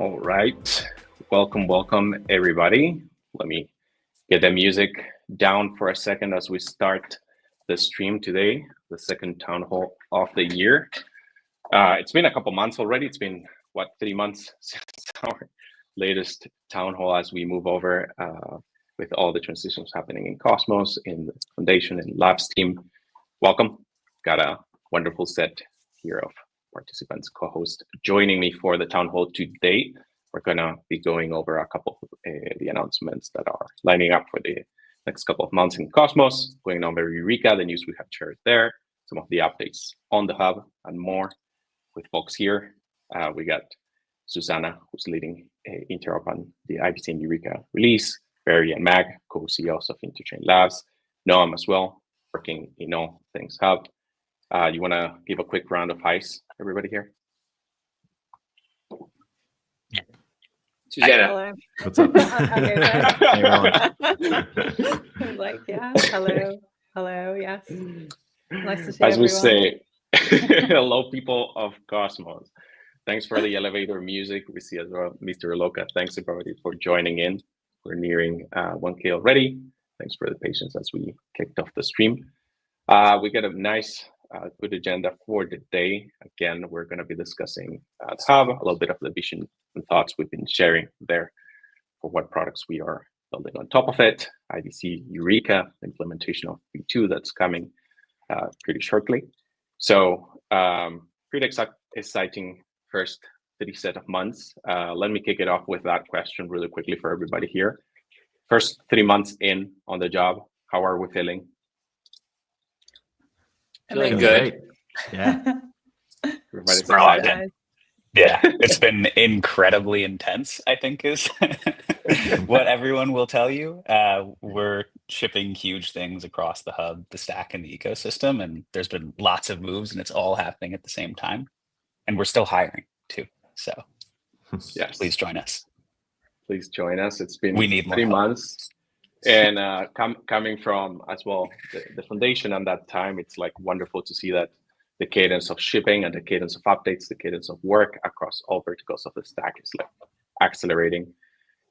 All right, welcome everybody. Let me get the music down for a second as we start the stream today, the second town hall of the year. It's been a couple months already. It's been, what, 3 months since our latest town hall as we move over with all the transitions happening in Cosmos, in the Foundation, and Labs team. Welcome. Got a wonderful set here of participants, co-hosts joining me for the town hall today. We're gonna be going over a couple of the announcements that are lining up for the next couple of months in Cosmos, going over Eureka, the news we have shared there, some of the updates on the hub, and more with folks here. We got Susanna, who's leading Interop on the IBC and Eureka release, Barry and Mag, co-CEOs of Interchain Labs, Noam as well, working in all things hub. You want to give a quick round of highs, everybody here? Susanna. Hello. What's up? Like, yeah, hello, yes. Nice to see As everyone. we say, hello, people of Cosmos. Thanks for the elevator music. We see as well, Mr. Loca. Thanks everybody for joining in. We're nearing 1K already. Thanks for the patience as we kicked off the stream. We got a nice, good agenda for the day. Again, we're going to be discussing the hub, a little bit of the vision and thoughts we've been sharing there for what products we are building on top of it. IBC Eureka, implementation of V2 that's coming pretty shortly. So pretty exciting first 30 set of months. Let me kick it off with that question really quickly for everybody here. First 3 months in on the job, how are we feeling? Feeling good. Yeah. Everybody's Sprawling. excited. Yeah, it's been incredibly intense, I think is what everyone will tell you. We're shipping huge things across the hub, the stack, and the ecosystem, and there's been lots of moves, and it's all happening at the same time. And we're still hiring too. So Yes. please join us. Please join us. It's been We need more 3 help. months. And coming from as well the foundation and that time, it's like wonderful to see that the cadence of shipping and the cadence of updates, the cadence of work across all verticals of the stack is like accelerating.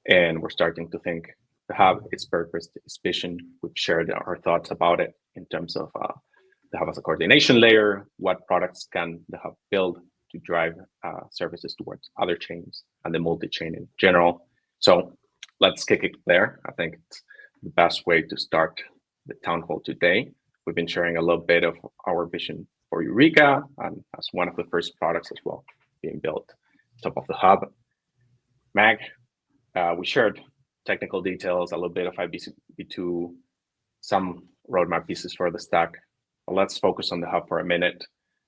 And we're starting to think the hub, its purpose, its vision. We've shared our thoughts about it in terms of the hub as a coordination layer, what products can the hub build to drive services towards other chains and the multi-chain in general. So let's kick it there. I think it's the best way to start the town hall today. We've been sharing a little bit of our vision for Eureka and as one of the first products as well being built on top of the hub. Mag, we shared technical details, a little bit of IBC2, some roadmap pieces for the stack. But let's focus on the hub for a minute.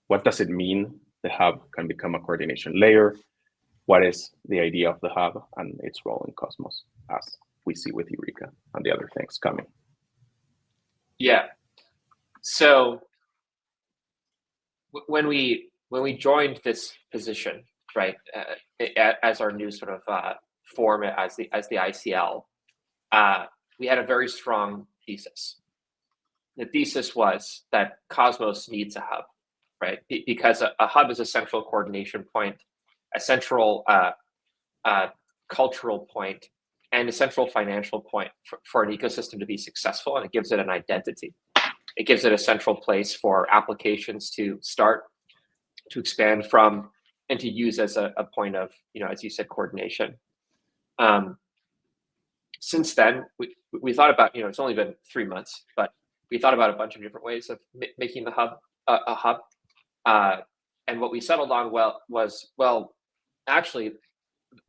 What does it mean the hub can become a coordination layer? What is the idea of the hub and its role in Cosmos as we see with Eureka and the other things coming? Yeah. So when we joined this position, right, as our new sort of form as the ICL, we had a very strong thesis. The thesis was that Cosmos needs a hub, right? Because a hub is a central coordination point, a central cultural point, and a central financial point for an ecosystem to be successful, and it gives it an identity. It gives it a central place for applications to start, to expand from, and to use as a point of, as you said, coordination. Since then, we thought about, it's only been 3 months, but we thought about a bunch of different ways of making the hub a hub. And what we settled on was actually,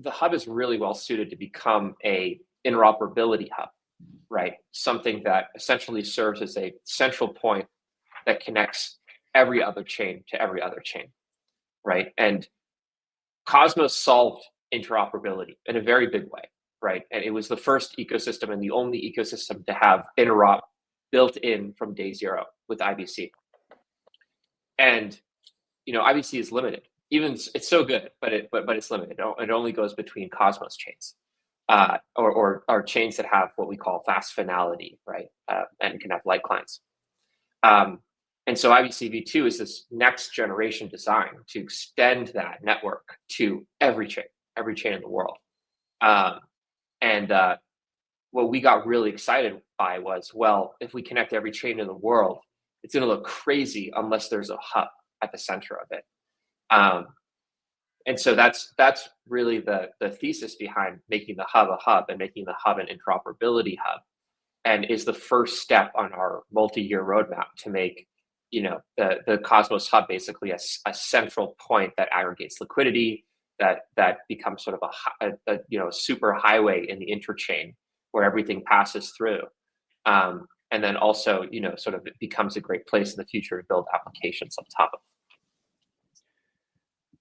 the hub is really well suited to become a interoperability hub, right? Something that essentially serves as a central point that connects every other chain to every other chain, right? And Cosmos solved interoperability in a very big way, right? And it was the first ecosystem and the only ecosystem to have interop built in from day zero with IBC. And IBC is limited. Even it's so good, but it's limited. It only goes between Cosmos chains, or chains that have what we call fast finality, right? And can have light clients. And so IBC v2 is this next generation design to extend that network to every chain, every chain in the world. What we got really excited by was, well, if we connect every chain in the world, it's going to look crazy unless there's a hub at the center of it. And so that's really the thesis behind making the hub a hub and making the hub an interoperability hub, and is the first step on our multi-year roadmap to make, you know, the Cosmos hub basically a central point that aggregates liquidity, that becomes sort of a you know, super highway in the interchain where everything passes through. And then also, you know, sort of it becomes a great place in the future to build applications on top of.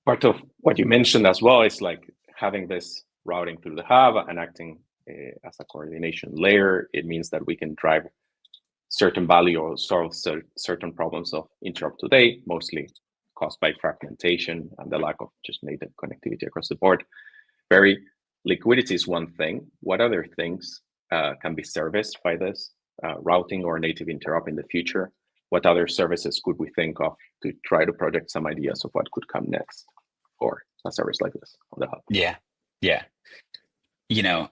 Part of what you mentioned as well is like having this routing through the hub and acting as a coordination layer. It means that we can drive certain value or solve certain problems of interop today, mostly caused by fragmentation and the lack of just native connectivity across the board. Liquidity is one thing. What other things can be serviced by this routing or native interop in the future? What other services could we think of to try to project some ideas of what could come next for a service like this on the hub? Yeah. You know,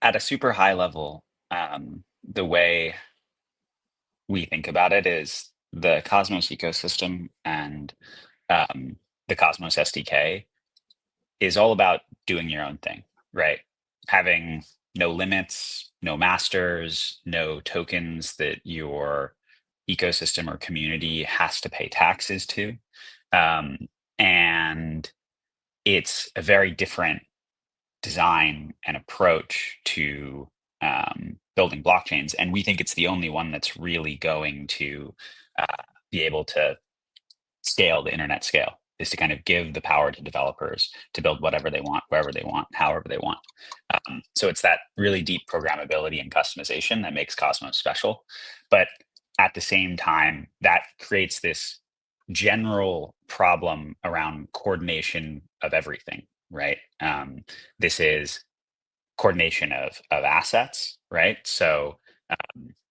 at a super high level, the way we think about it is the Cosmos ecosystem and the Cosmos SDK is all about doing your own thing, right? Having no limits, no masters, no tokens that your ecosystem or community has to pay taxes to. And it's a very different design and approach to building blockchains. And we think it's the only one that's really going to be able to scale the internet scale, is to kind of give the power to developers to build whatever they want, wherever they want, however they want. So it's that really deep programmability and customization that makes Cosmos special. But at the same time, that creates this general problem around coordination of everything, right? This is coordination of assets, right? So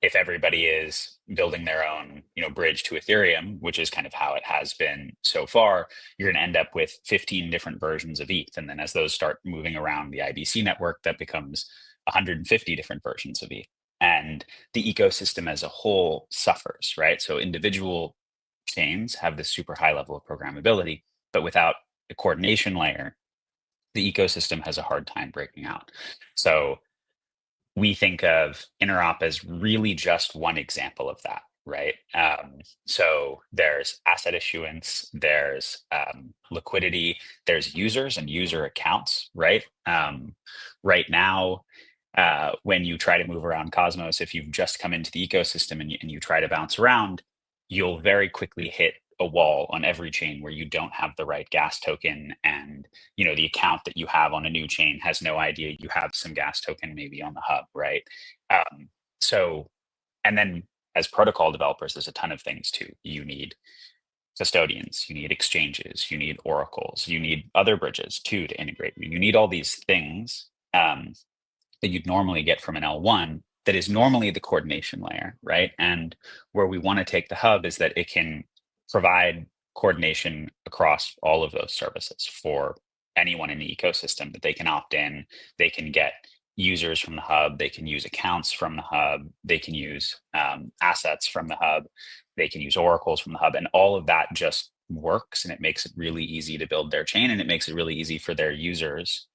if everybody is building their own, you know, bridge to Ethereum, which is kind of how it has been so far, you're going to end up with 15 different versions of ETH. And then as those start moving around the IBC network, that becomes 150 different versions of ETH. And the ecosystem as a whole suffers, right? So individual chains have this super high level of programmability, but without a coordination layer, the ecosystem has a hard time breaking out. So we think of interop as really just one example of that, right? So there's asset issuance, there's liquidity, there's users and user accounts, right? Right now, when you try to move around Cosmos, if you've just come into the ecosystem and you try to bounce around, you'll very quickly hit a wall on every chain where you don't have the right gas token, and you know the account that you have on a new chain has no idea you have some gas token maybe on the hub, right? So, and then as protocol developers, there's a ton of things too. You need custodians, you need exchanges, you need oracles, you need other bridges too to integrate. You need all these things that you'd normally get from an L1 that is normally the coordination layer, right? And where we want to take the hub is that it can provide coordination across all of those services for anyone in the ecosystem, that they can opt in, they can get users from the hub, they can use accounts from the hub, they can use assets from the hub, they can use oracles from the hub, and all of that just works, and it makes it really easy to build their chain, and it makes it really easy for their users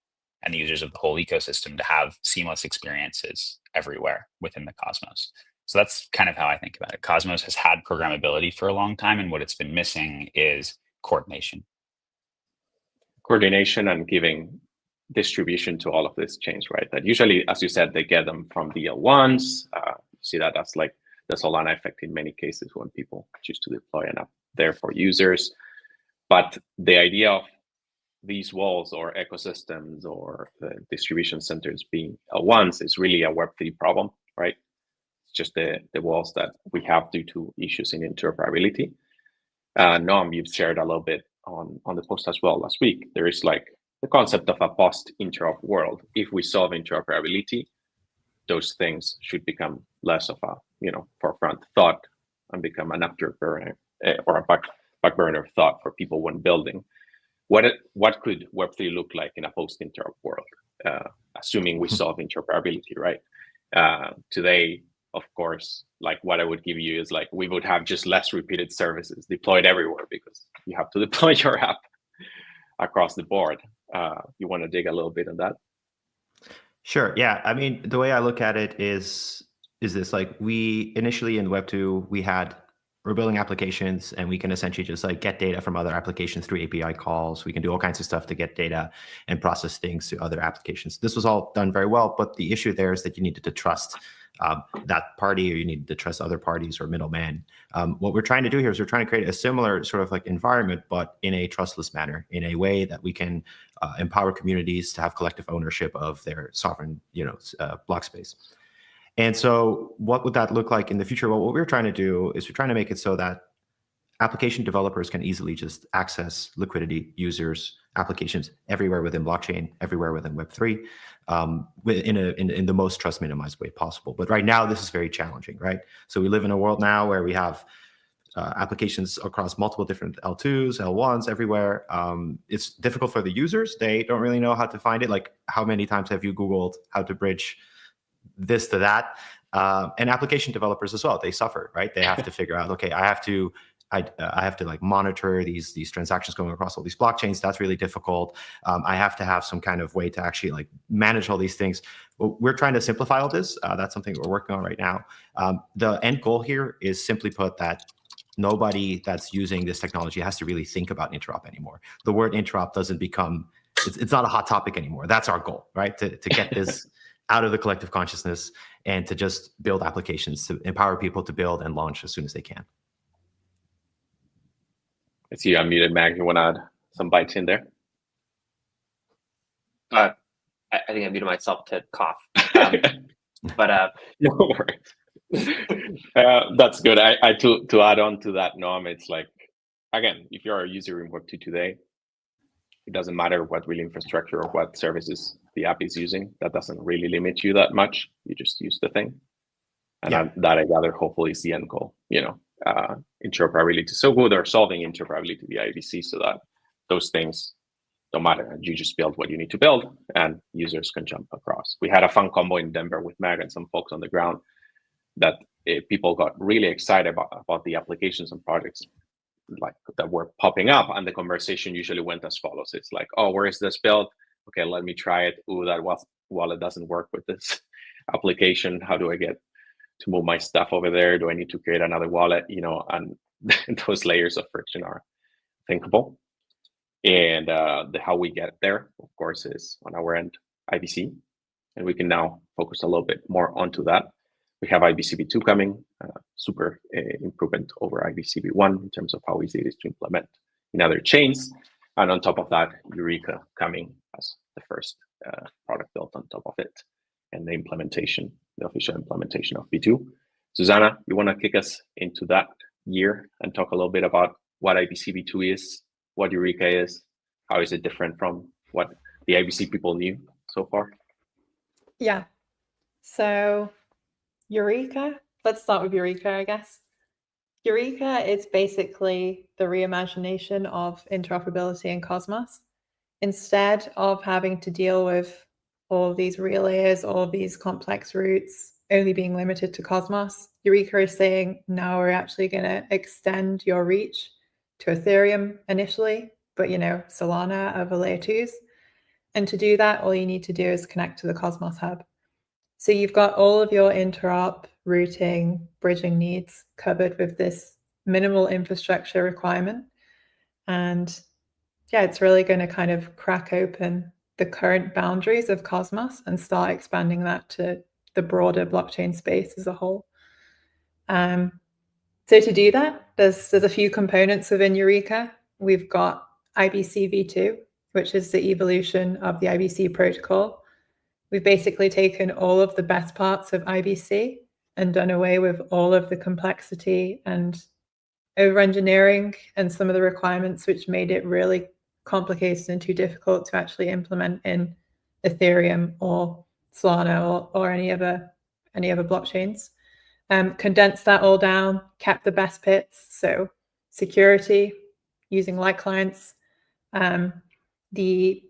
and the users of the whole ecosystem to have seamless experiences everywhere within the Cosmos. So that's kind of how I think about it. Cosmos has had programmability for a long time, and what it's been missing is coordination. Coordination and giving distribution to all of these chains, right? That usually, as you said, they get them from the L1s. See that as like the Solana effect in many cases when people choose to deploy an app there for users. But the idea of these walls or ecosystems or the distribution centers being L1s is really a Web3 problem, right? Just the walls that we have due to issues in interoperability. Noam, you've shared a little bit on the post as well last week. There is like the concept of a post-interop world. If we solve interoperability, those things should become less of a forefront thought and become an afterburner or a back burner thought for people when building. what could Web3 look like in a post-interop world, assuming we solve interoperability, right? Today, of course, like what I would give you is like we would have just less repeated services deployed everywhere because you have to deploy your app across the board. You want to dig a little bit on that? Sure. Yeah. I mean, the way I look at it is this: like, we initially in Web2 we're building applications, and we can essentially just like get data from other applications through API calls. We can do all kinds of stuff to get data and process things to other applications. This was all done very well, but the issue there is that you needed to trust that party, or you needed to trust other parties or middlemen. What we're trying to do here is we're trying to create a similar sort of like environment, but in a trustless manner, in a way that we can empower communities to have collective ownership of their sovereign, block space. And so what would that look like in the future? Well, what we're trying to do is we're trying to make it so that application developers can easily just access liquidity, users, applications everywhere within blockchain, everywhere within Web3, in the most trust minimized way possible. But right now, this is very challenging, right? So we live in a world now where we have applications across multiple different L2s, L1s, everywhere. It's difficult for the users. They don't really know how to find it. Like, how many times have you Googled how to bridge this to that? And application developers as well, they suffer, right? They have to figure out, okay, I have to like monitor these transactions going across all these blockchains. That's really difficult. I have to have some kind of way to actually like manage all these things. Well, we're trying to simplify all this. That's something we're working on right now. The end goal here is, simply put, that nobody that's using this technology has to really think about interop anymore. The word interop doesn't become, it's not a hot topic anymore. That's our goal, right? To get this out of the collective consciousness and to just build applications, to empower people to build and launch as soon as they can. I see you unmuted, Mag. You want to add some bites in there? I think I muted myself to cough. But no worries. That's good. I to add on to that, Noam, it's like, again, if you're a user in Web2 today, it doesn't matter what real infrastructure or what services the app is using. That doesn't really limit you that much. You just use the thing. And that I gather hopefully is the end goal, interoperability. So good, or solving interoperability via IBC so that those things don't matter. And you just build what you need to build and users can jump across. We had a fun combo in Denver with Meg and some folks on the ground that people got really excited about the applications and projects like that were popping up. And the conversation usually went as follows. It's like, oh, where is this built? Okay, let me try it. Ooh, that wallet doesn't work with this application. How do I get to move my stuff over there? Do I need to create another wallet? And those layers of friction are thinkable. And how we get there, of course, is on our end, IBC. And we can now focus a little bit more onto that. We have IBCV2 coming, super improvement over IBCV1 in terms of how easy it is to implement in other chains. And on top of that, Eureka coming as the first product built on top of it, and the official implementation of V2. Susanna, you want to kick us into that year and talk a little bit about what IBCV2 is, what Eureka is, how is it different from what the IBC people knew so far? Yeah. So Eureka, let's start with Eureka, I guess. Eureka is basically the reimagination of interoperability in Cosmos. Instead of having to deal with all these relays, all of these complex routes only being limited to Cosmos, Eureka is saying, now we're actually going to extend your reach to Ethereum initially, but Solana over layer 2s. And to do that, all you need to do is connect to the Cosmos hub. So you've got all of your interop, routing, bridging needs covered with this minimal infrastructure requirement. And yeah, it's really going to kind of crack open the current boundaries of Cosmos and start expanding that to the broader blockchain space as a whole. So to do that, there's a few components within Eureka. We've got IBC v2, which is the evolution of the IBC protocol. We've basically taken all of the best parts of IBC and done away with all of the complexity and over-engineering and some of the requirements which made it really complicated and too difficult to actually implement in Ethereum or Solana or any other blockchains. Condensed that all down, kept the best bits. So security, using light clients, the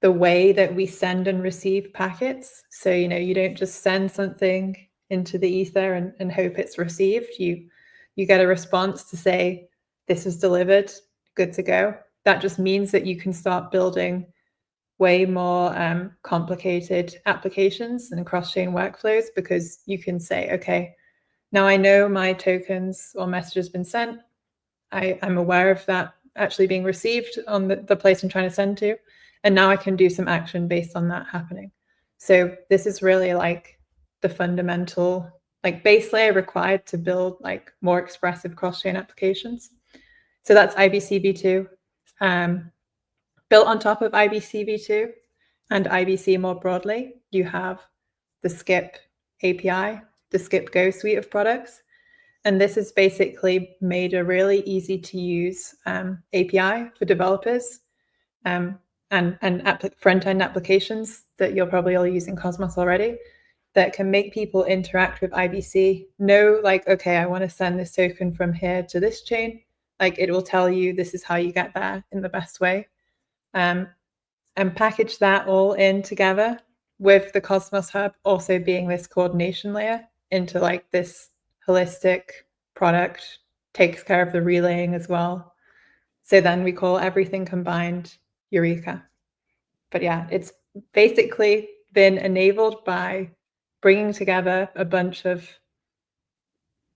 way that we send and receive packets. So, you don't just send something into the ether and hope it's received. You get a response to say, this is delivered, good to go. That just means that you can start building way more complicated applications and cross-chain workflows, because you can say, okay, now I know my tokens or message has been sent. I'm aware of that actually being received on the place I'm trying to send to. And now I can do some action based on that happening. So this is really like the fundamental base layer required to build more expressive cross-chain applications. So that's IBC v2. Built on top of IBC v2 and IBC more broadly, you have the Skip API, the Skip Go suite of products. And this has basically made a really easy to use API for developers and front-end applications that you're probably all using Cosmos already, that can make people interact with IBC, know okay, I want to send this token from here to this chain. It will tell you this is how you get there in the best way. And package that all in together with the Cosmos Hub also being this coordination layer into this holistic product, takes care of the relaying as well. So then we call everything combined Eureka. But yeah, it's basically been enabled by bringing together a bunch of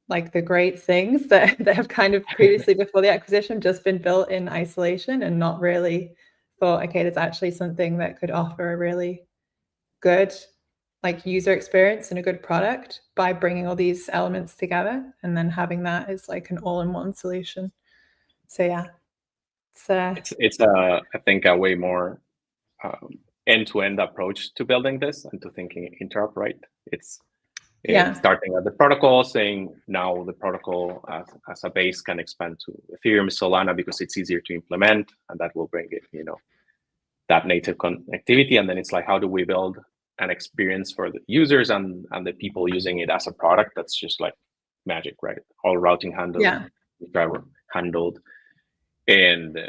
the great things that have kind of previously before the acquisition just been built in isolation and not really thought, okay, there's actually something that could offer a really good user experience and a good product by bringing all these elements together and then having that as an all-in-one solution. So yeah, it's I think a way more end-to-end approach to building this and to thinking interop, right? It's starting at the protocol, saying now the protocol as a base can expand to Ethereum, Solana, because it's easier to implement, and that will bring it, that native connectivity. And then it's how do we build an experience for the users and the people using it as a product that's just magic, right? All routing handled, driver handled, and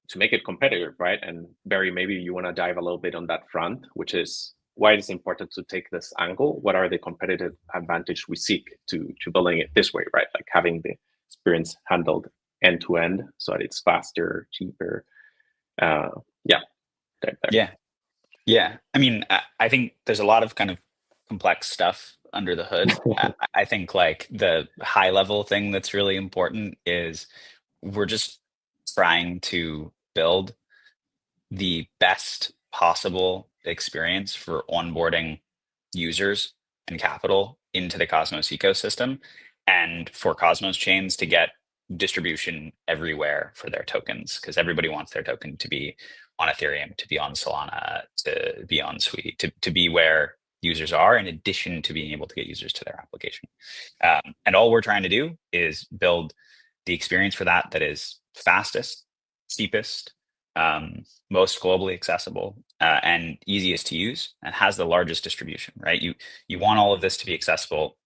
to make it competitive, right? And Barry, maybe you want to dive a little bit on that front, which is why it's important to take this angle. What are the competitive advantage we seek to building it this way, right? Having the experience handled end to end so that it's faster, cheaper. Yeah. I mean, I think there's a lot of kind of complex stuff under the hood. I think the high level thing that's really important is we're just trying to build the best possible experience for onboarding users and capital into the Cosmos ecosystem, and for Cosmos chains to get distribution everywhere for their tokens, because everybody wants their token to be on Ethereum, to be on Solana, to be on Sui, to be where users are, in addition to being able to get users to their application. And all we're trying to do is build the experience for that is fastest, cheapest, most globally accessible, and easiest to use, and has the largest distribution, right? You want all of this to be accessible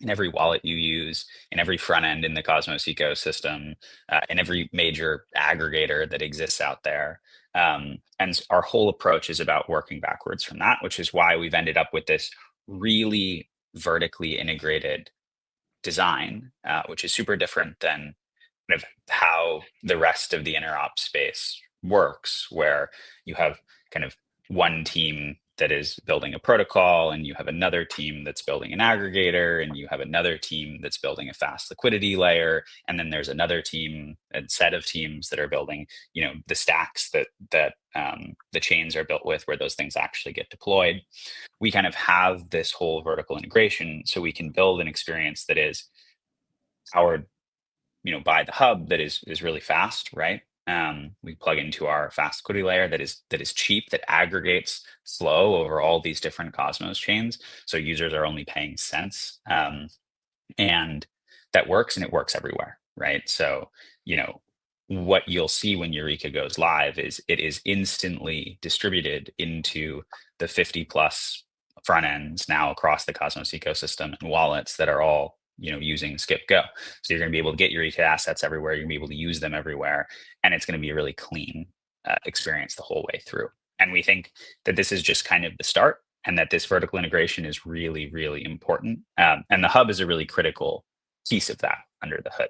in every wallet you use, in every front end in the Cosmos ecosystem, in every major aggregator that exists out there. And our whole approach is about working backwards from that, which is why we've ended up with this really vertically integrated design, which is super different than kind of how the rest of the interop space works, where you have kind of one team that is building a protocol, and you have another team that's building an aggregator, and you have another team that's building a fast liquidity layer, and then there's another team, a set of teams that are building, the stacks that the chains are built with, where those things actually get deployed. We kind of have this whole vertical integration, so we can build an experience that is powered, by the hub, that is really fast, right? We plug into our fast liquidity layer that is cheap, that aggregates flow over all these different Cosmos chains, so users are only paying cents, and that works, and it works everywhere, right? So what you'll see when Eureka goes live is it is instantly distributed into the 50 plus front ends now across the Cosmos ecosystem, and wallets that are all using Skip Go. So you're going to be able to get Eureka assets everywhere. You're going to be able to use them everywhere, and it's going to be really clean. experience the whole way through. And we think that this is just kind of the start, and that this vertical integration is really, really important. And the hub is a really critical piece of that under the hood.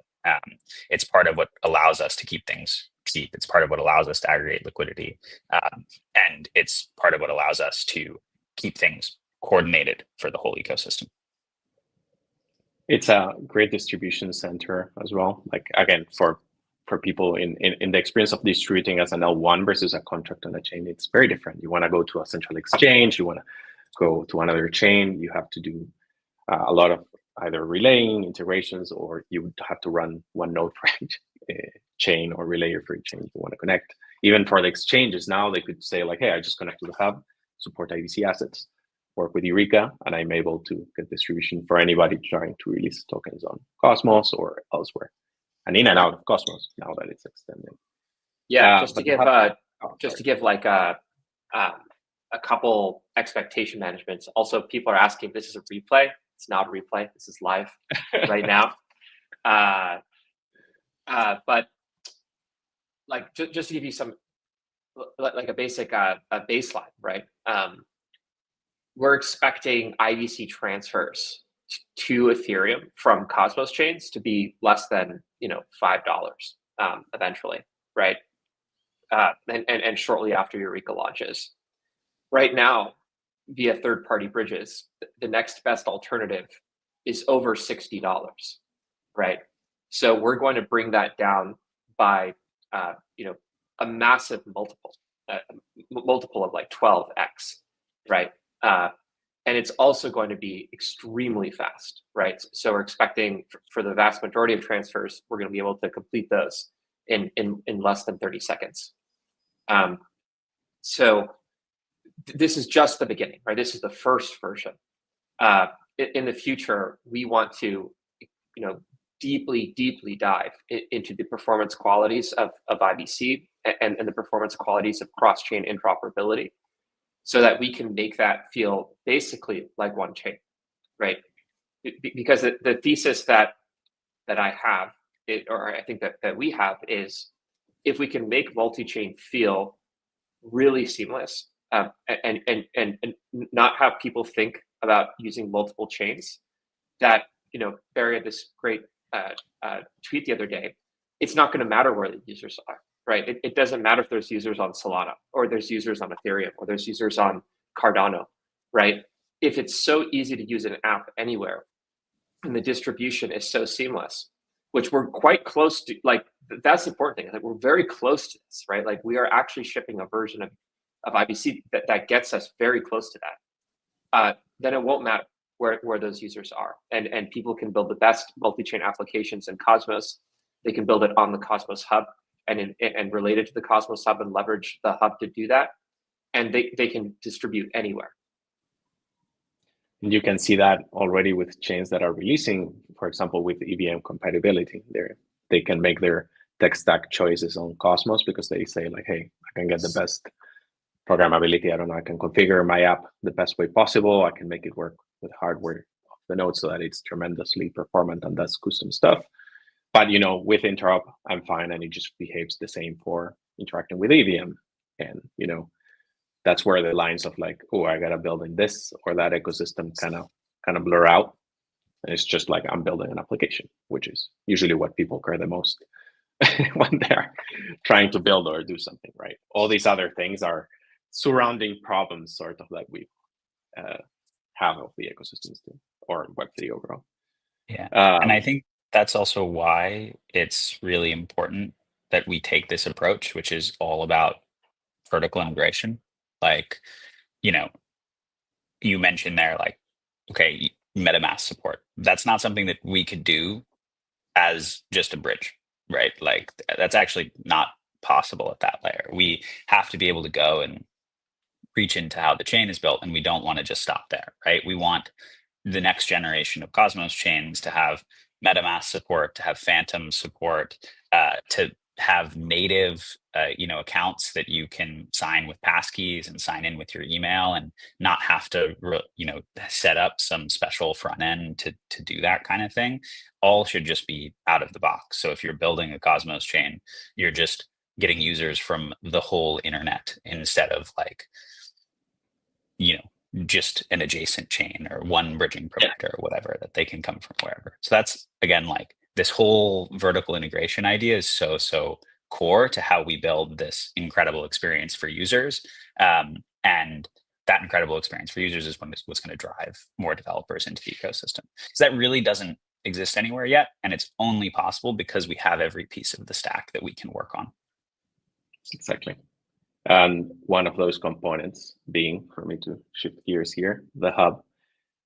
It's part of what allows us to keep things cheap. It's part of what allows us to aggregate liquidity. And it's part of what allows us to keep things coordinated for the whole ecosystem. It's a great distribution center as well. Like, again, for people in the experience of distributing as an L1 versus a contract on a chain, it's very different. You want to go to a central exchange, you want to go to another chain, you have to do a lot of either relaying integrations, or you would have to run one node for each chain, or relayer for each chain you want to connect. Even for the exchanges now, they could say like, hey, I just connect to the hub, support IBC assets, work with Eureka, and I'm able to get distribution for anybody trying to release tokens on Cosmos or elsewhere, and in and out of Cosmos now that it's extending. Yeah, just to give like a couple expectation managements. Also, people are asking, this is a replay. It's not a replay. This is live right now. But like just to give you some like a basic baseline, right? We're expecting IBC transfers to Ethereum from Cosmos chains to be less than $5 eventually, right? And shortly after Eureka launches. Right now, via third-party bridges, the next best alternative is over $60, right? So we're going to bring that down by a massive multiple of like 12x, right? And it's also going to be extremely fast, right? So we're expecting for the vast majority of transfers, we're going to be able to complete those in less than 30 seconds. So this is just the beginning, right? This is the first version. In the future, we want to, deeply dive into the performance qualities of IBC and the performance qualities of cross-chain interoperability, so that we can make that feel basically like one chain, right? Because the thesis that I have, or I think that we have, is if we can make multi-chain feel really seamless, and not have people think about using multiple chains, that Barry had this great tweet the other day. It's not going to matter where the users are, right? It doesn't matter if there's users on Solana, or there's users on Ethereum, or there's users on Cardano, right? If it's so easy to use an app anywhere, and the distribution is so seamless, which we're quite close to, like, that's the important thing. Like, we're very close to this, right? Like, we are actually shipping a version of IBC that gets us very close to that. Then it won't matter where those users are, and people can build the best multi-chain applications in Cosmos. They can build it on the Cosmos Hub and relate it to the Cosmos Hub and leverage the hub to do that, and they can distribute anywhere. And you can see that already with chains that are releasing, for example, with EVM compatibility. They can make their tech stack choices on Cosmos because they say like, hey, I can get the best programmability. I don't know, I can configure my app the best way possible. I can make it work with hardware of the node so that it's tremendously performant and does custom stuff. But with interop, I'm fine, and it just behaves the same for interacting with EVM. And that's where the lines of like, oh, I gotta build in this or that ecosystem kind of blur out. And it's just like, I'm building an application, which is usually what people care the most when they're trying to build or do something, right? All these other things are surrounding problems, sort of, that we have of the ecosystems too, or Web3 overall. Yeah, and I think that's also why it's really important that we take this approach, which is all about vertical integration. Like, you mentioned there, like, okay, MetaMask support. That's not something that we could do as just a bridge, right? Like, that's actually not possible at that layer. We have to be able to go and reach into how the chain is built, and we don't want to just stop there, right? We want the next generation of Cosmos chains to have MetaMask support, to have Phantom support, to have native accounts that you can sign with passkeys and sign in with your email, and not have to set up some special front end to do that kind of thing. All should just be out of the box. So if you're building a Cosmos chain, you're just getting users from the whole internet instead of like, just an adjacent chain or one bridging provider or whatever, that they can come from wherever. So that's, again, like this whole vertical integration idea is so core to how we build this incredible experience for users. And that incredible experience for users is what's going to drive more developers into the ecosystem. So that really doesn't exist anywhere yet. And it's only possible because we have every piece of the stack that we can work on. Exactly. And one of those components being, for me to shift gears here, the hub.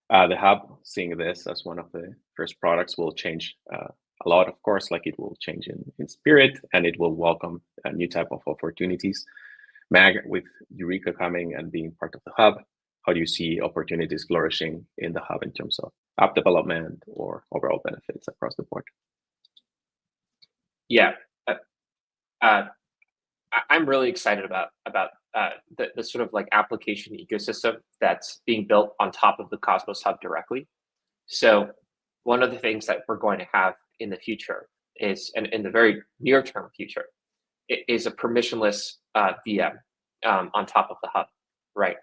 The hub, seeing this as one of the first products, will change a lot, of course, like it will change in spirit, and it will welcome a new type of opportunities. Mag, with Eureka coming and being part of the hub, how do you see opportunities flourishing in the hub in terms of app development or overall benefits across the board? Yeah. I'm really excited about the sort of like application ecosystem that's being built on top of the Cosmos Hub directly. So one of the things that we're going to have in the future is, and in the very near term future, is a permissionless VM on top of the hub, right?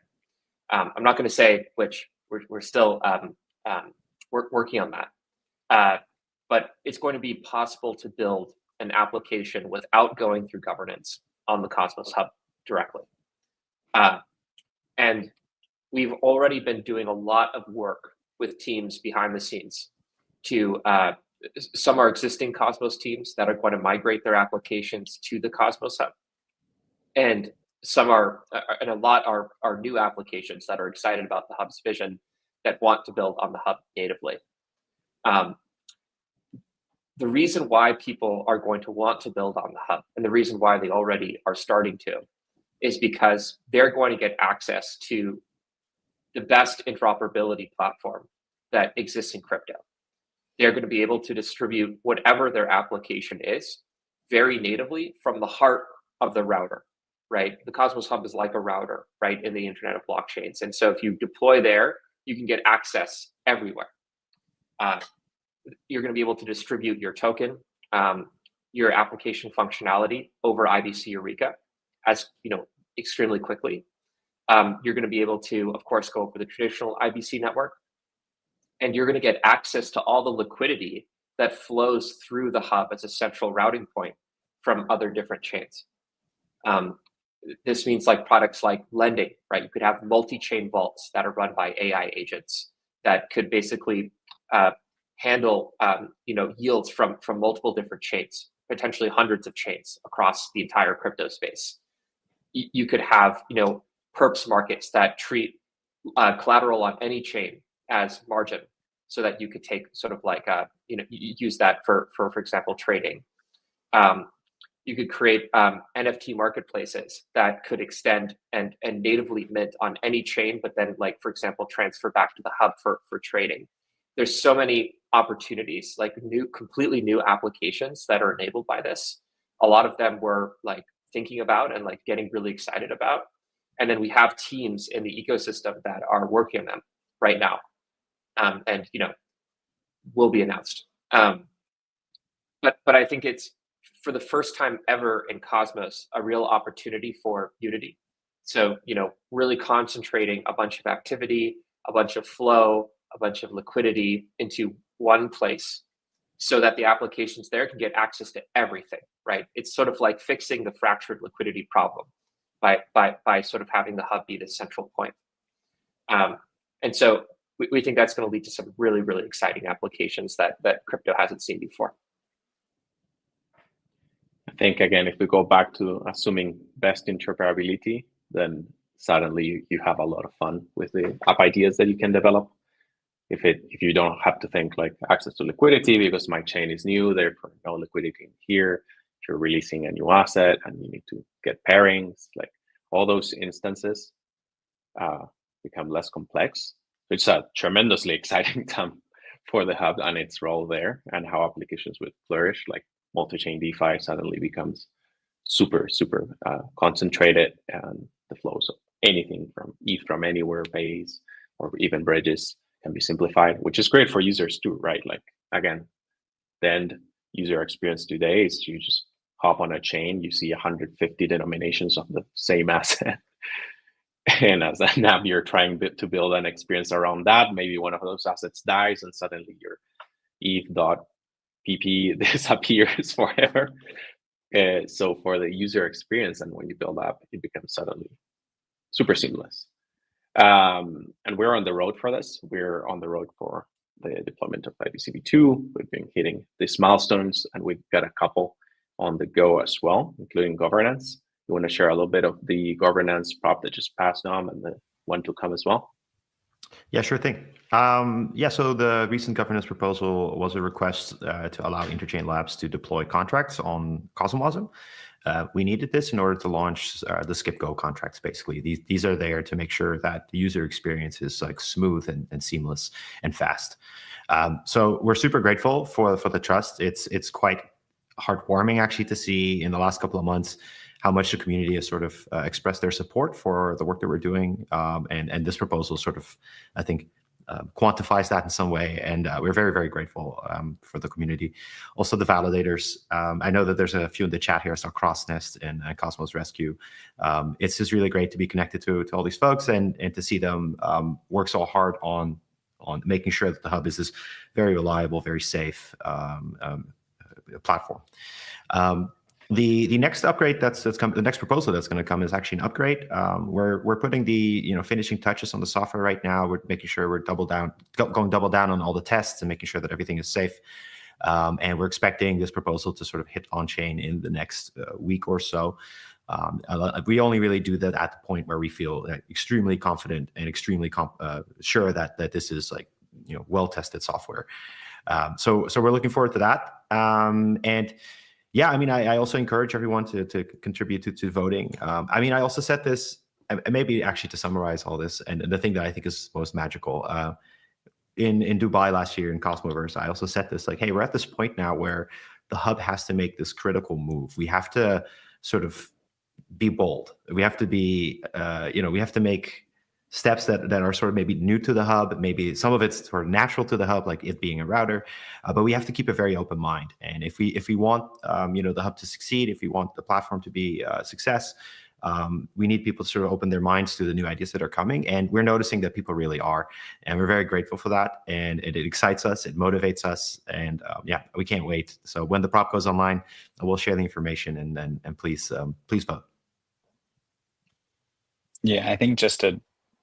I'm not going to say which. We're still working on that, but it's going to be possible to build an application without going through governance on the Cosmos Hub directly. And we've already been doing a lot of work with teams behind the scenes to, some are existing Cosmos teams that are going to migrate their applications to the Cosmos Hub. And some are, and a lot are new applications that are excited about the Hub's vision that want to build on the Hub natively. The reason why people are going to want to build on the hub, and the reason why they already are starting to, is because they're going to get access to the best interoperability platform that exists in crypto. They're going to be able to distribute whatever their application is very natively from the heart of the router, right? The Cosmos Hub is like a router, right, in the Internet of Blockchains. And so if you deploy there, you can get access everywhere. You're going to be able to distribute your token, your application functionality over IBC Eureka, as extremely quickly. You're going to be able to, of course, go over the traditional IBC network, and you're going to get access to all the liquidity that flows through the hub as a central routing point from other different chains. This means like products like lending, right? You could have multi-chain vaults that are run by AI agents that could basically handle yields from multiple different chains, potentially hundreds of chains across the entire crypto space. You could have perps markets that treat collateral on any chain as margin, so that you could take sort of like use that for example trading. You could create NFT marketplaces that could extend and natively mint on any chain, but then, like, for example, transfer back to the hub for trading. There's so many opportunities, like completely new applications that are enabled by this. A lot of them we're like thinking about and like getting really excited about. And then we have teams in the ecosystem that are working on them right now. And will be announced. But I think it's, for the first time ever in Cosmos, a real opportunity for unity. So, really concentrating a bunch of activity, a bunch of flow, a bunch of liquidity into one place, so that the applications there can get access to everything, right? It's sort of like fixing the fractured liquidity problem by sort of having the hub be the central point. And so we think that's going to lead to some really, really exciting applications that crypto hasn't seen before. I think, again, if we go back to assuming best interoperability, then suddenly you have a lot of fun with the app ideas that you can develop. If you don't have to think like access to liquidity because my chain is new, therefore no liquidity in here. If you're releasing a new asset and you need to get pairings, like all those instances become less complex. It's a tremendously exciting time for the hub and its role there, and how applications would flourish. Like multi-chain DeFi suddenly becomes super concentrated, and the flows of anything from ETH from anywhere base or even bridges can be simplified, which is great for users too, right? Like, again, the end user experience today is you just hop on a chain, you see 150 denominations of the same asset. And as an app, you're trying to build an experience around that. Maybe one of those assets dies and suddenly your eth.pp disappears forever. So for the user experience and when you build up, it becomes suddenly super seamless. And we're on the road for this. We're on the road for the deployment of IBCB2. We've been hitting these milestones, and we've got a couple on the go as well, including governance. You want to share a little bit of the governance prop that just passed on and the one to come as well? Yeah, sure thing. So the recent governance proposal was a request to allow Interchain Labs to deploy contracts on Cosmos. We needed this in order to launch the skip go contracts. Basically, these are there to make sure that the user experience is like smooth and seamless and fast. So we're super grateful for the trust. It's quite heartwarming actually to see in the last couple of months how much the community has sort of expressed their support for the work that we're doing. And this proposal sort of, I think, quantifies that in some way. And we're very, very grateful for the community. Also the validators. I know that there's a few in the chat here. I saw Crossnest and Cosmos Rescue. It's just really great to be connected to all these folks and to see them work so hard on making sure that the hub is this very reliable, very safe platform. The next upgrade that's come, the next proposal that's going to come is actually an upgrade. We're putting the finishing touches on the software right now. We're making sure we're going double down on all the tests and making sure that everything is safe. And we're expecting this proposal to sort of hit on chain in the next week or so. We only really do that at the point where we feel extremely confident and extremely sure that this is like well tested software. So we're looking forward to that. And yeah, I mean, I also encourage everyone to contribute to voting. I mean, I also set this, maybe actually to summarize all this, and the thing that I think is most magical, in Dubai last year in Cosmoverse, I also set this like, hey, we're at this point now where the hub has to make this critical move. We have to sort of be bold. We have to be, we have to make steps that are sort of maybe new to the hub, maybe some of it's sort of natural to the hub, like it being a router, but we have to keep a very open mind. And if we want the hub to succeed, if we want the platform to be a success, we need people to sort of open their minds to the new ideas that are coming. And we're noticing that people really are, and we're very grateful for that. And it excites us, it motivates us, and we can't wait. So when the prop goes online, we'll share the information, and please vote. Yeah, I think just to,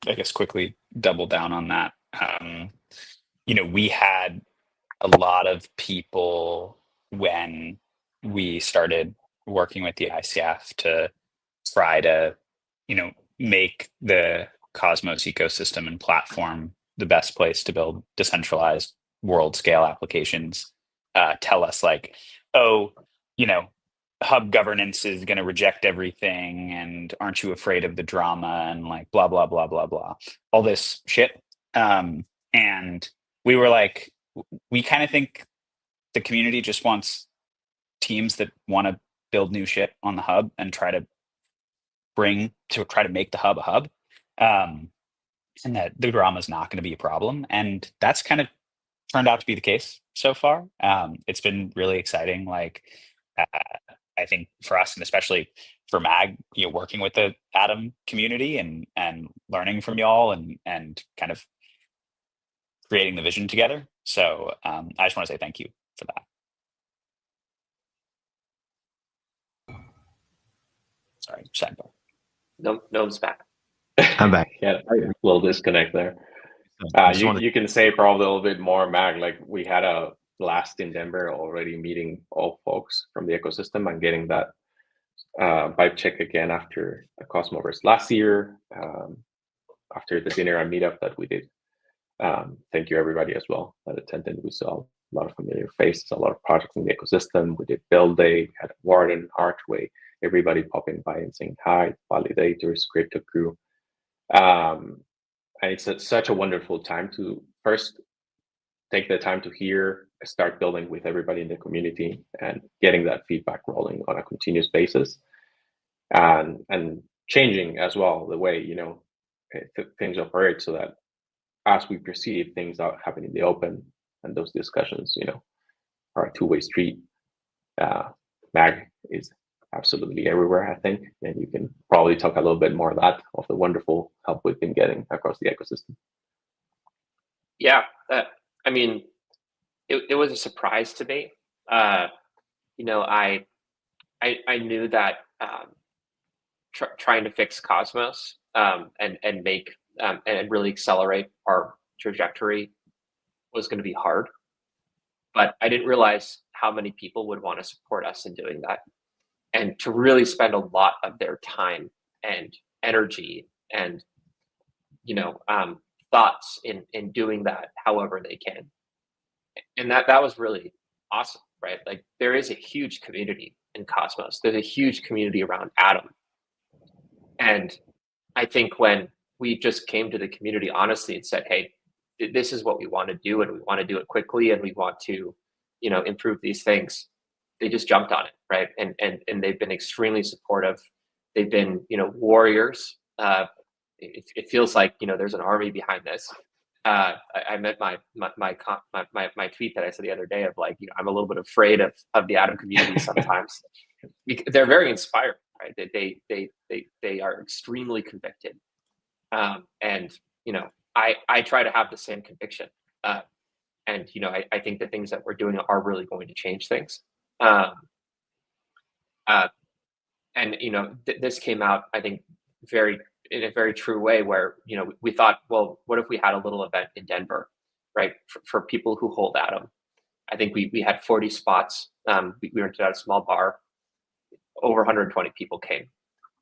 I guess, quickly double down on that. We had a lot of people when we started working with the ICF to try to, make the Cosmos ecosystem and platform the best place to build decentralized world scale applications. Tell us like, hub governance is going to reject everything, and aren't you afraid of the drama, and like blah blah blah blah blah, all this shit. And we were like, we kind of think the community just wants teams that want to build new shit on the hub and try to make the hub a hub, and that the drama is not going to be a problem. And that's kind of turned out to be the case so far. It's been really exciting. Like, I think for us, and especially for Mag, working with the Atom community and learning from y'all and kind of creating the vision together. So I just want to say thank you for that. Sorry, sidebar. No, I'm back. I'm back. Yeah, a little disconnect there. You can say probably a little bit more, Mag. Like we had a blast in Denver already, meeting all folks from the ecosystem and getting that vibe check again after the Cosmoverse last year, after the dinner and meetup that we did. Thank you everybody as well that attended. We saw a lot of familiar faces, a lot of projects in the ecosystem. We did Build Day, had Warden, Archway, everybody popping by and saying hi, validators, crypto crew. And it's such a wonderful time to first take the time to start building with everybody in the community and getting that feedback rolling on a continuous basis, and changing as well the way things operate, so that as we perceive things that happen in the open, and those discussions are a two-way street. Mag is absolutely everywhere, I think, and you can probably talk a little bit more of the wonderful help we've been getting across the ecosystem. Yeah, I mean, it was a surprise to me. You know, I knew that trying to fix Cosmos and make and really accelerate our trajectory was going to be hard, but I didn't realize how many people would want to support us in doing that, and to really spend a lot of their time and energy and thoughts in doing that however they can. And that was really awesome, right? Like, there is a huge community in Cosmos. There's a huge community around Atom. And I think when we just came to the community honestly and said, hey, this is what we want to do, and we want to do it quickly, and we want to, improve these things, they just jumped on it, right? And they've been extremely supportive. They've been, warriors. It feels like, there's an army behind this. I meant my tweet that I said the other day of, like, I'm a little bit afraid of the Atom community sometimes. They're very inspiring, right? They are extremely convicted, and I try to have the same conviction, and I think the things that we're doing are really going to change things. And this came out, I think, in a very true way, where we thought, well, what if we had a little event in Denver, right, for people who hold Atom? I think we had 40 spots. We rented out a small bar. Over 120 people came,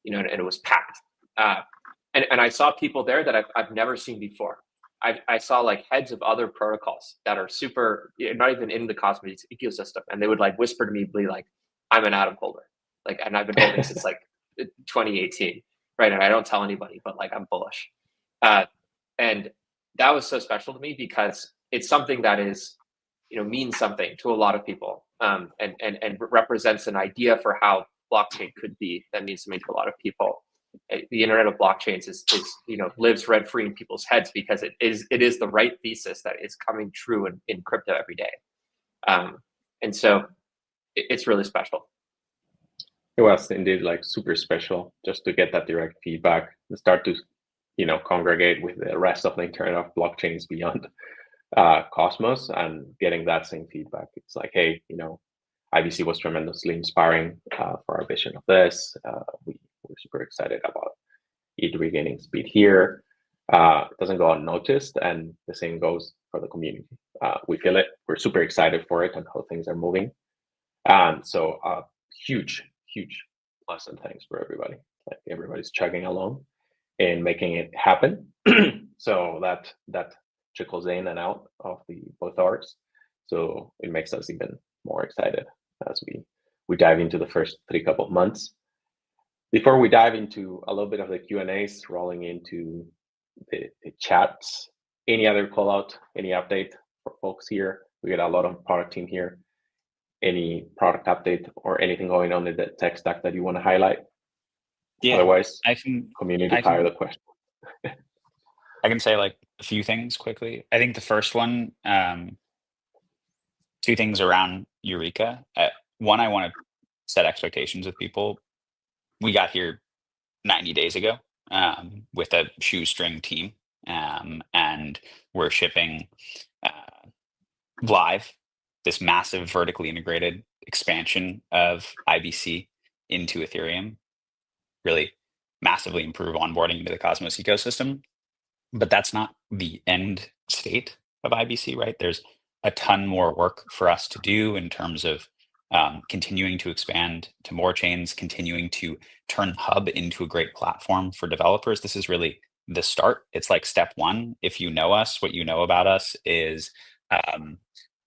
and it was packed. And I saw people there that I've never seen before. I saw, like, heads of other protocols that are super, not even in the Cosmos ecosystem, and they would, like, whisper to me, like, I'm an Atom holder, like, and I've been holding since like 2018. Right, and I don't tell anybody, but, like, I'm bullish, and that was so special to me because it's something that is, means something to a lot of people, and represents an idea for how blockchain could be that means something to a lot of people. The Internet of Blockchains is lives rent free in people's heads because it is the right thesis that is coming true in crypto every day, and so it's really special. It was indeed, like, super special just to get that direct feedback and start to, congregate with the rest of the Internet of Blockchains beyond Cosmos, and getting that same feedback. It's like, hey, IBC was tremendously inspiring for our vision of this. We're super excited about it regaining speed here. It doesn't go unnoticed, and the same goes for the community. We feel it. We're super excited for it and how things are moving. And so huge plus and thanks for everybody. Like, everybody's chugging along and making it happen. So that trickles in and out of both arcs. So it makes us even more excited as we dive into the first couple of months. Before we dive into a little bit of the Q&As, rolling into the chats, any other call out, any update for folks here? We got a lot of product team here. Any product update or anything going on in the tech stack that you want to highlight? Yeah, otherwise, I can fire the question. I can say, like, a few things quickly. I think the first one, two things around Eureka. One, I want to set expectations with people. We got here 90 days ago with a shoestring team, and we're shipping live this massive vertically integrated expansion of IBC into Ethereum, really massively improve onboarding into the Cosmos ecosystem. But that's not the end state of IBC, right? There's a ton more work for us to do in terms of continuing to expand to more chains, continuing to turn Hub into a great platform for developers. This is really the start. It's like step one. If you know us, what you know about us is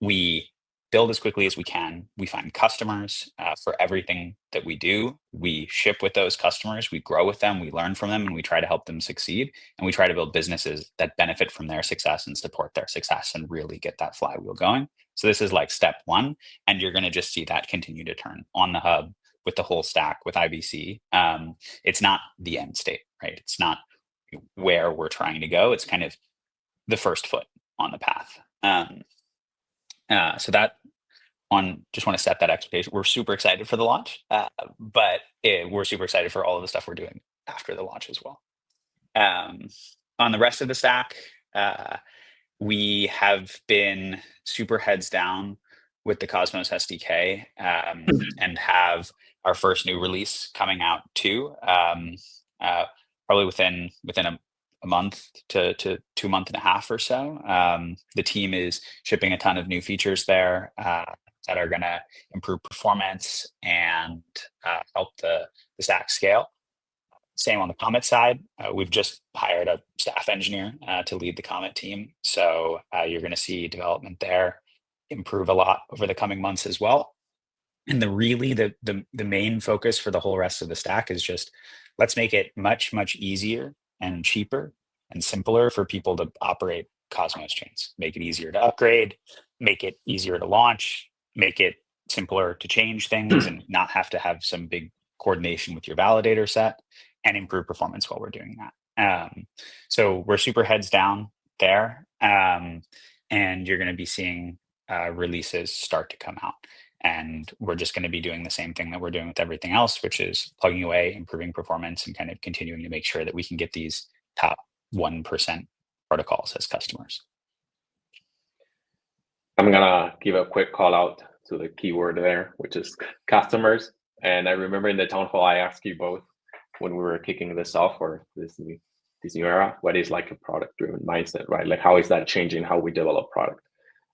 we build as quickly as we can. We find customers for everything that we do. We ship with those customers. We grow with them. We learn from them, and we try to help them succeed. And we try to build businesses that benefit from their success and support their success and really get that flywheel going. So this is like step one, and you're going to just see that continue to turn on the Hub with the whole stack with IBC. It's not the end state, right? It's not where we're trying to go. It's kind of the first foot on the path. So that just want to set that expectation. We're super excited for the launch, but we're super excited for all of the stuff we're doing after the launch as well. On the rest of the stack, we have been super heads down with the Cosmos SDK, and have our first new release coming out too, probably within a month to 2 months and a half or so. The team is shipping a ton of new features there that are going to improve performance and help the stack scale. Same on the Comet side. We've just hired a staff engineer to lead the Comet team. So you're going to see development there improve a lot over the coming months as well. And the main focus for the whole rest of the stack is just, let's make it much, much easier and cheaper and simpler for people to operate Cosmos chains. Make it easier to upgrade, make it easier to launch, make it simpler to change things and not have to have some big coordination with your validator set, and improve performance while we're doing that. So we're super heads down there, and you're going to be seeing releases start to come out. And we're just going to be doing the same thing that we're doing with everything else, which is plugging away, improving performance, and kind of continuing to make sure that we can get these top 1% protocols as customers. I'm going to give a quick call out to the keyword there, which is customers. And I remember in the town hall, I asked you both when we were kicking this off, or this new era, what is like a product-driven mindset, right? Like, how is that changing how we develop product?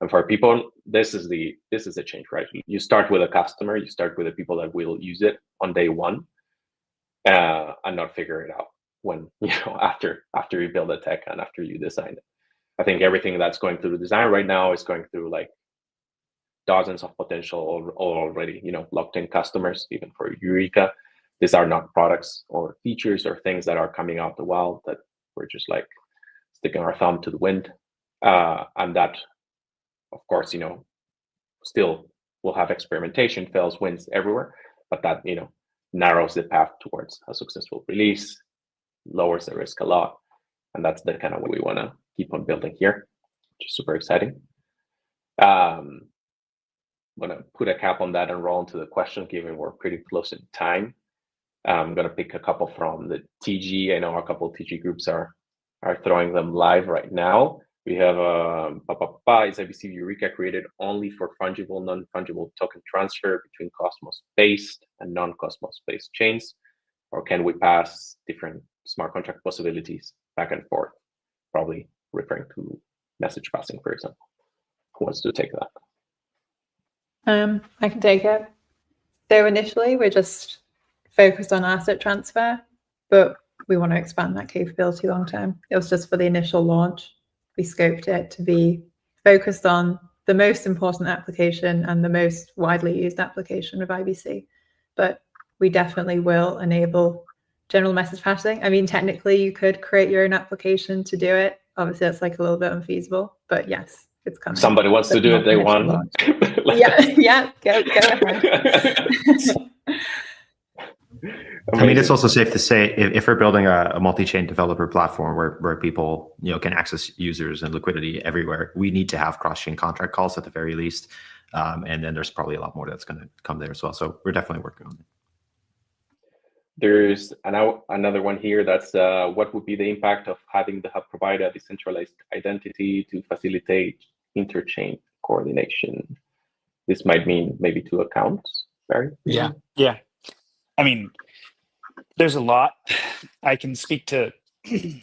And for people, this is a change, right? You start with a customer, you start with the people that will use it on day one, and not figure it out when, after you build the tech and after you design it. I think everything that's going through the design right now is going through like dozens of potential already, locked in customers. Even for Eureka, these are not products or features or things that are coming out the wild that we're just like sticking our thumb to the wind, and that, of course, still we'll have experimentation, fails, wins everywhere, but that, narrows the path towards a successful release, lowers the risk a lot. And that's the kind of way we want to keep on building here, which is super exciting. I'm going to put a cap on that and roll into the question, given we're pretty close in time. I'm going to pick a couple from the TG. I know a couple of TG groups are throwing them live right now. We have is IBC Eureka created only for fungible, non-fungible token transfer between Cosmos-based and non-Cosmos-based chains, or can we pass different smart contract possibilities back and forth? Probably referring to message passing, for example. Who wants to take that? I can take it. So initially, we're just focused on asset transfer, but we want to expand that capability long term. It was just for the initial launch. We scoped it to be focused on the most important application and the most widely used application of IBC. But we definitely will enable general message passing. I mean, technically, you could create your own application to do it. Obviously, that's like a little bit unfeasible, but yes, it's coming. Somebody wants to do it, they want. Yeah, go ahead. I mean, it's also safe to say if we're building a multi-chain developer platform where people can access users and liquidity everywhere, we need to have cross-chain contract calls at the very least, and then there's probably a lot more that's going to come there as well. So we're definitely working on it. There's another one here that's what would be the impact of having the hub provide a decentralized identity to facilitate interchain coordination? This might mean maybe 2 accounts, Barry? Yeah. I mean, there's a lot. I can speak to the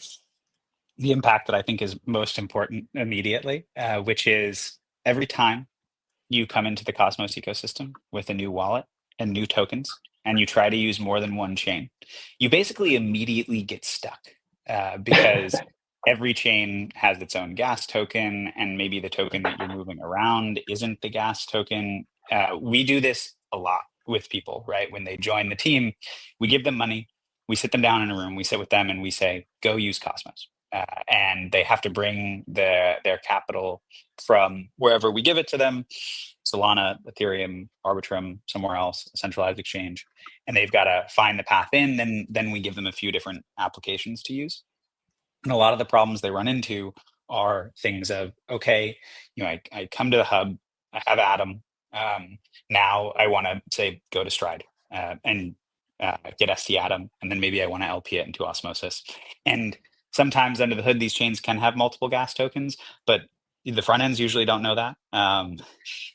impact that I think is most important immediately, which is every time you come into the Cosmos ecosystem with a new wallet and new tokens, and you try to use more than one chain, you basically immediately get stuck because every chain has its own gas token, and maybe the token that you're moving around isn't the gas token. We do this a lot with people, right? When they join the team, we give them money, we sit them down in a room, we sit with them and we say, go use Cosmos. And they have to bring their capital from wherever we give it to them, Solana, Ethereum, Arbitrum, somewhere else, a centralized exchange, and they've got to find the path in. Then we give them a few different applications to use. And a lot of the problems they run into are things of, okay, I come to the hub, I have Atom, Now I want to say go to Stride and get ST Atom, and then maybe I want to LP it into Osmosis. And sometimes under the hood, these chains can have multiple gas tokens, but the front ends usually don't know that.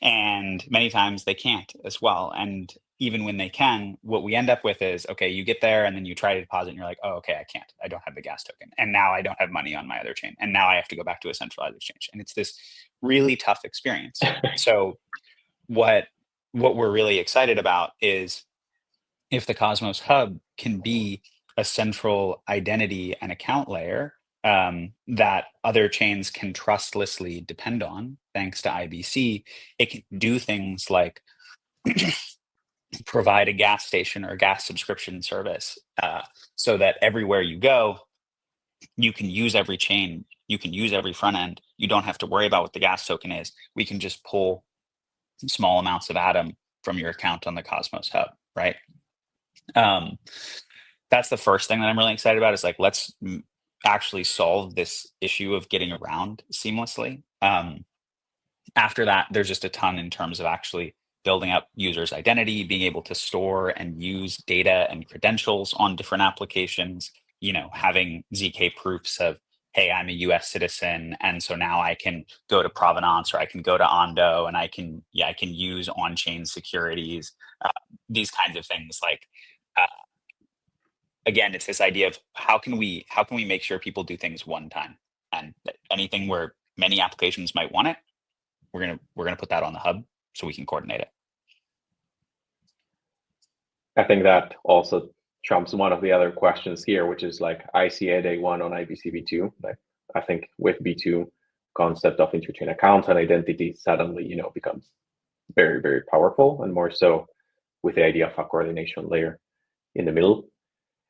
And many times they can't as well. And even when they can, what we end up with is, okay, you get there and then you try to deposit and you're like, oh, okay, I can't. I don't have the gas token. And now I don't have money on my other chain. And now I have to go back to a centralized exchange. And it's this really tough experience. So what we're really excited about is if the Cosmos Hub can be a central identity and account layer that other chains can trustlessly depend on, thanks to IBC, it can do things like provide a gas station or gas subscription service so that everywhere you go, you can use every chain, you can use every front end. You don't have to worry about what the gas token is. We can just pull small amounts of Atom from your account on the Cosmos Hub, right? That's the first thing that I'm really excited about is like, let's actually solve this issue of getting around seamlessly. After that, there's just a ton in terms of actually building up users' identity, being able to store and use data and credentials on different applications, having ZK proofs of, hey, I'm a US citizen. And so now I can go to Provenance or I can go to Ondo and I can use on-chain securities, these kinds of things. Like, again, it's this idea of how can we make sure people do things one time, and anything where many applications might want it, we're gonna put that on the hub so we can coordinate it. I think that also trumps one of the other questions here, which is like ICA day one on IBC V2. Like, I think with V2, concept of interchain account and identity suddenly, becomes very, very powerful, and more so with the idea of a coordination layer in the middle.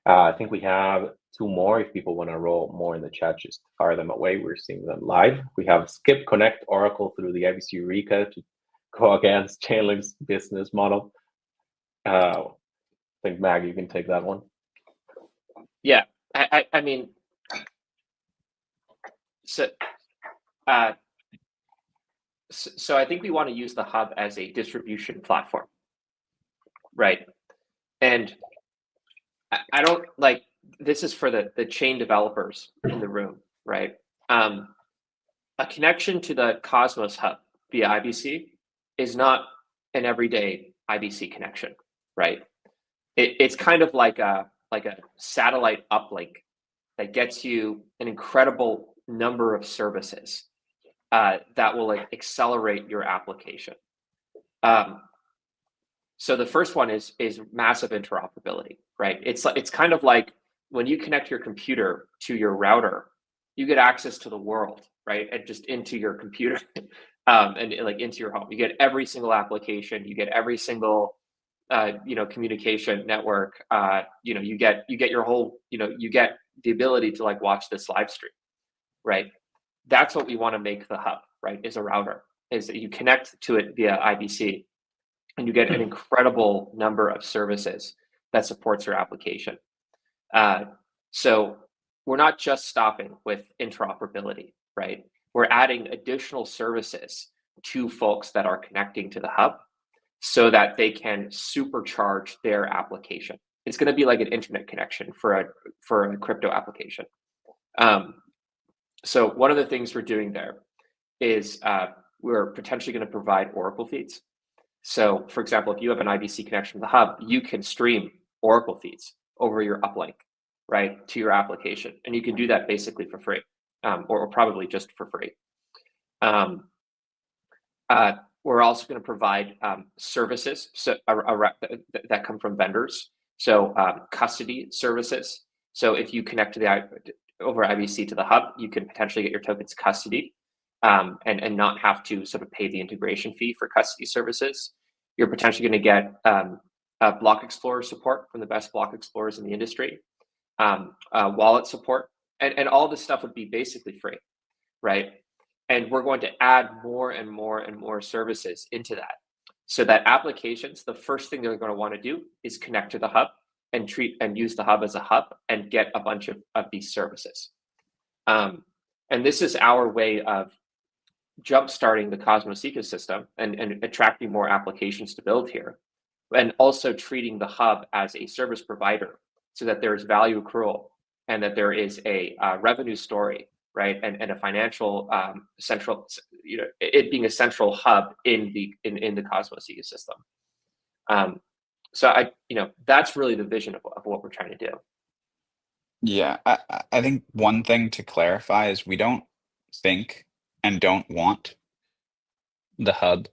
I think we have two more. If people want to roll more in the chat, just fire them away. We're seeing them live. We have Skip Connect Oracle through the IBC Eureka to go against Chainlink's business model. I think, Mag, you can take that one. Yeah, I mean, so I think we want to use the hub as a distribution platform, right? And I don't like, this is for the chain developers in the room, right? A connection to the Cosmos Hub via IBC is not an everyday IBC connection, right? It's kind of like a satellite uplink that gets you an incredible number of services that will accelerate your application. So the first one is massive interoperability, right? It's kind of like when you connect your computer to your router, you get access to the world, right? And just into your computer and like into your home. You get every single application, you get every single communication network. You get your whole, you get the ability to like watch this live stream, right? That's what we want to make the hub, right? Is a router, is that you connect to it via IBC and you get an incredible number of services that supports your application. So we're not just stopping with interoperability, right? We're adding additional services to folks that are connecting to the hub so that they can supercharge their application. It's going to be like an internet connection for a crypto application. So one of the things we're doing there is we're potentially going to provide Oracle feeds. So for example, if you have an IBC connection to the hub, you can stream Oracle feeds over your uplink, right, to your application. And you can do that basically for free, or probably just for free. We're also going to provide services that come from vendors. So custody services. So if you connect to over IBC to the hub, you can potentially get your tokens custodied and not have to sort of pay the integration fee for custody services. You're potentially going to get block explorer support from the best block explorers in the industry, wallet support, and all this stuff would be basically free, right? And we're going to add more and more and more services into that, so that applications, the first thing they're going to want to do is connect to the hub and use the hub as a hub and get a bunch of these services. And this is our way of jump-starting the Cosmos ecosystem and attracting more applications to build here, and also treating the hub as a service provider so that there is value accrual and that there is a revenue story, right? And a financial central, it being a central hub in the Cosmos ecosystem. So that's really the vision of what we're trying to do. Yeah, I think one thing to clarify is we don't think and don't want the hub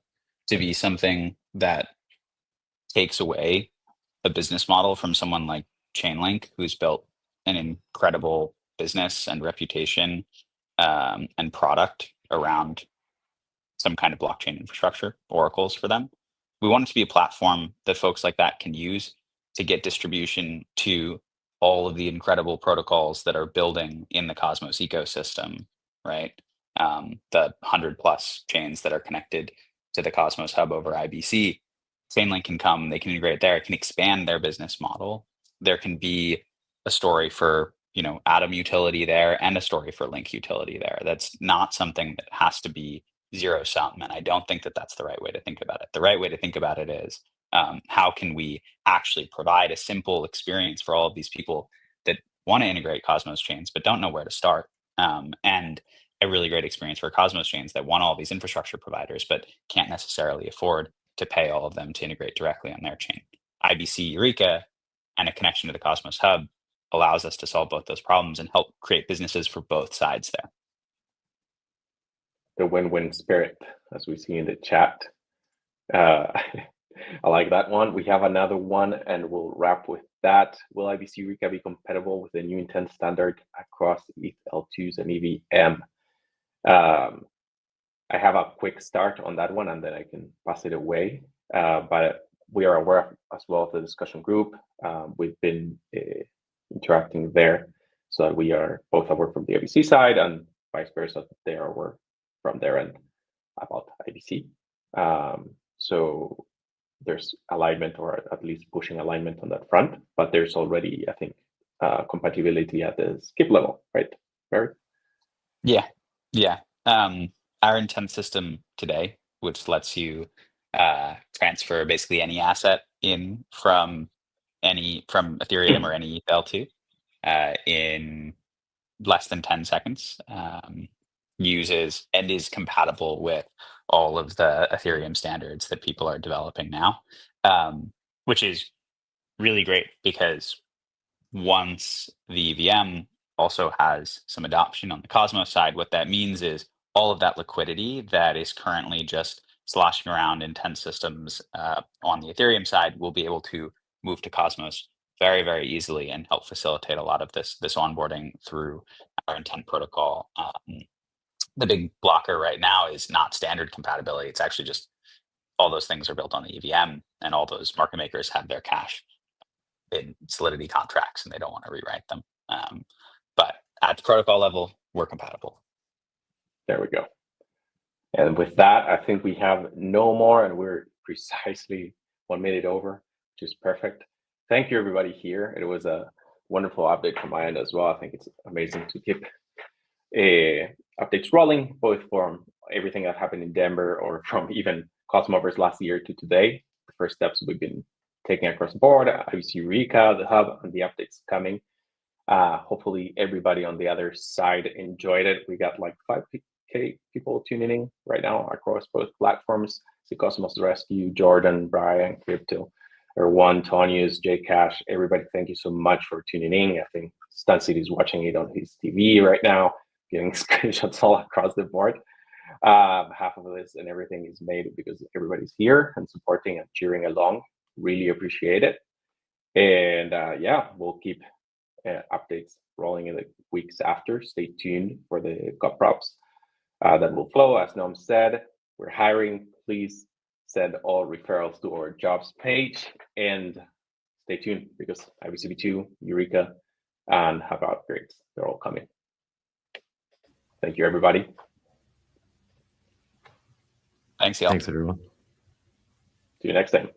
to be something that takes away a business model from someone like Chainlink, who's built an incredible business and reputation and product around some kind of blockchain infrastructure, oracles for them. We want it to be a platform that folks like that can use to get distribution to all of the incredible protocols that are building in the Cosmos ecosystem, right? The 100+ chains that are connected to the Cosmos hub over IBC. Chainlink can come, they can integrate there, it can expand their business model. There can be a story for, Atom utility there and a story for Link utility there. That's not something that has to be zero sum. And I don't think that that's the right way to think about it. The right way to think about it is how can we actually provide a simple experience for all of these people that want to integrate Cosmos chains but don't know where to start, and a really great experience for Cosmos chains that want all these infrastructure providers but can't necessarily afford to pay all of them to integrate directly on their chain. IBC Eureka and a connection to the Cosmos hub allows us to solve both those problems and help create businesses for both sides there. The win-win spirit, as we see in the chat. I like that one. We have another one, and we'll wrap with that. Will IBC Eureka be compatible with the new intent standard across ETH L2s and EVM? I have a quick start on that one, and then I can pass it away. But we are aware as well of the discussion group. We've been interacting there, so that we are both aware from the IBC side and vice versa. They are aware from their end about IBC. So there's alignment, or at least pushing alignment on that front, but there's already, I think, compatibility at the skip level, right, Barry? Yeah. Our intent system today, which lets you transfer basically any asset in from Ethereum or any L2 in less than 10 seconds, uses and is compatible with all of the Ethereum standards that people are developing now, which is really great because once the EVM also has some adoption on the Cosmos side, what that means is all of that liquidity that is currently just sloshing around in 10 systems on the Ethereum side will be able to move to Cosmos very, very easily and help facilitate a lot of this onboarding through our intent protocol. The big blocker right now is not standard compatibility. It's actually just all those things are built on the EVM, and all those market makers have their cash in Solidity contracts, and they don't want to rewrite them. But at the protocol level, we're compatible. There we go. And with that, I think we have no more, and we're precisely 1 minute over, which is perfect. Thank you, everybody here. It was a wonderful update from my end as well. I think it's amazing to keep updates rolling, both from everything that happened in Denver or from even Cosmoverse last year to today. The first steps we've been taking across the board, IBC Eureka, the hub, and the updates coming. Hopefully everybody on the other side enjoyed it. We got like 5K people tuning in right now across both platforms. See Cosmos Rescue, Jordan, Brian, Crypto, Erwan, Tonius, Jcash, everybody, thank you so much for tuning in. I think Stan City is watching it on his TV right now, getting screenshots all across the board. Half of this and everything is made because everybody's here and supporting and cheering along. Really appreciate it. And yeah, we'll keep updates rolling in the weeks after. Stay tuned for the GOP props that will flow. As Noam said, we're hiring. Please send all referrals to our jobs page, and stay tuned because IBCB2, Eureka, and Hub upgrades, they're all coming. Thank you, everybody. Thanks, y'all. Thanks, everyone. See you next time.